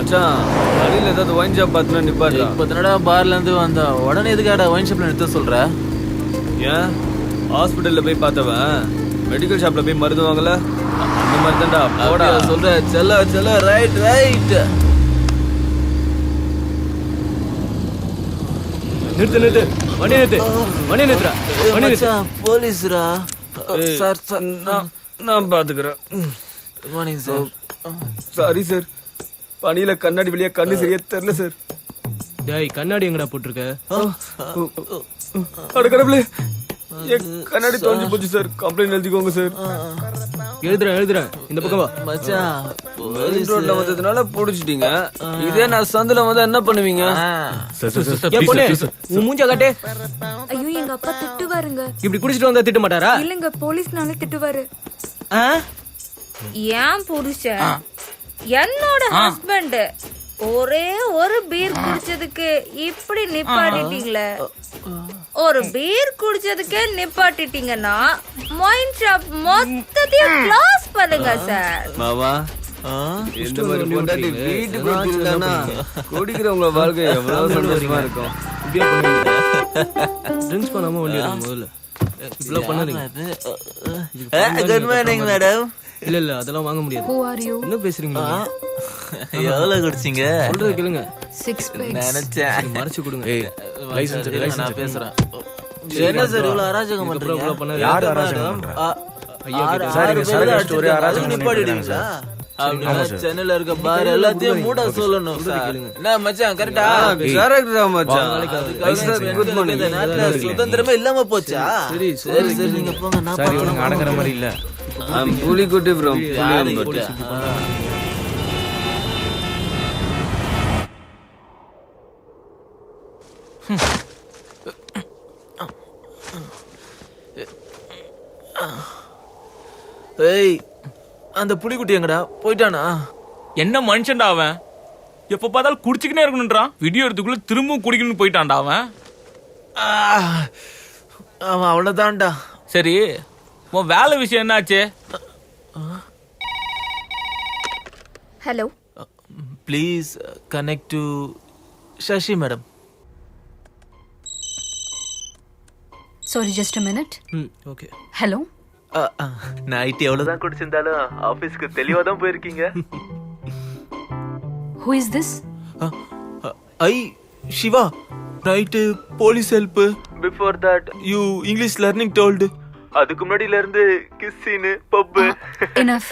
மச்சான் வழியில் ஏதாவது ஒயின் ஷாப் பார்த்துனா நிப்பாட்டா. இப்போ தன்னடா பார்ல இருந்து வந்தா உடனே எதுக்காடா ஒயின் ஷாப்ல நிறுத்த சொல்ற? ஏன் ஹாஸ்பிட்டலில் போய் பார்த்தவன் மெடிக்கல் ஷாப்பில் போய் மருந்து வாங்கல, அந்த மாதிரி தான்டா. போடா சொல்ற செல்ல செல்ல ரைட் ரைட். நிறுத்து நிறுத்து, வண்டி நிறுத்து, வண்டி நிறுத்துறா, வண்டி நிறுத்து. போலீஸ்ரா. சார் சார் நான் பார்த்துக்கிறேன். Good morning sir. Sorry sir, பனியில கண்ணாடி வெளியே கண்ணு சரியா தெரியல சார். டேய் கண்ணாடி எங்கடா போட்டிருக்க? அட கடவுளே, என் கண்ணாடி தொலைஞ்சு போச்சு சார். கம்ப்ளைண்ட் எழுதிக்கோங்க சார். எழுதுறேன் இந்த பக்கம் வா. மச்சான் மெயின் ரோட்ல வந்ததுனால புடிச்சிட்டீங்க. இதே நான் சந்தில வந்தா என்ன பண்ணுவீங்க? ஏன் பொண்ணே, உன் மூஞ்ச காட்டே. ஐயோ எங்க அப்பா திட்டுவாருங்க. இப்படி குடிச்சிட்டு வந்தா திட்ட மாட்டாரா? இல்லங்க போலீஸ்னாலே திட்டுவாரு. ஆ? ஏன் புருஷன் என்னோட ஹஸ்பண்ட் ஒரே ஒரு பீர் குடிச்சதுக்கு இப்படி நிப்பாட்டிட்டீங்களே. ஒரு பீர் குடிச்சதுக்கே நிப்பாட்டிட்டீங்கன்னா ஒயின் ஷாப் மொத்தத்தையும் க்ளோஸ் பண்ணுங்க சார். மாமா, இந்த மாதிரி பொண்டாட்டி வீட்டுக்கு வச்சிருந்தானா குடிக்கிறவங்க வாழ்க்கை எவ்வளவு சந்தோஷமா இருக்கும். இப்படியே பண்ணுவீங்க? ட்ரிங்க்ஸ் பண்ணாம வண்டி எடுங்க முதல்ல. இப்படிலாம் பண்ணாதீங்க. Good morning madam. இல்ல இல்ல அதெல்லாம் வாங்க முடியாது. Who are you? என்ன பேசுறீங்க? எவ்வளவு குடிச்சீங்க? சொல்றது கேளுங்க. 6 packs. நினைச்சேன். மறைச்சு கொடுங்க. நான் பேசுறேன். என்ன சார் இவ்வளவு அராஜகம் பண்றீங்க? இவ்வளவு பண்ணாதீங்க. யார் அராஜகம் பண்றா? ஐயா கிட்ட நிப்பாட்டிடுவீங்களா? அப்படின்னா சென்னையில இருக்க பார் எல்லாத்தையும் மூட சொல்லணும் சார். என்ன மச்சான் கரெக்டா? கரெக்டா மச்சான். Good morning. நாட்டுல சுதந்திரமே இல்லாம போச்சா? சரி சரி நீங்க போங்க. நான் பாத்துக்கிறேன். அடங்குற மாதிரி இல்ல. புலிக்குட்டி ப்ரோ, புலி. ஏய் அந்த புலிக்குட்டி எங்கடா போயிட்டானா? என்ன மனுஷன்டா அவன்? எப்ப பார்த்தாலும் குடிச்சுக்கினே இருக்கணும்ன்றான். வீடியோ எடுத்துக்குள்ள திரும்பவும் குடிக்கணும்னு போயிட்டான்டா அவன். அவன் அவ்வளவுதான்டா. சரி, உன் வேலை விஷயம் என்னாச்சு? Hello. Please connect to Sasi madam. Sorry, just a minute. Okay. Hello. Night எவ்வளவுதான் குடிச்சிருந்தாலும் ஆபீஸ்க்கு தெளிவா தான் போயிருக்கீங்க. Who is this? I Siva, night police help. Before that you English learning told. அதுக்கு முன்னாடில இருந்து கிஸ்ஸின்னு பப். Enough.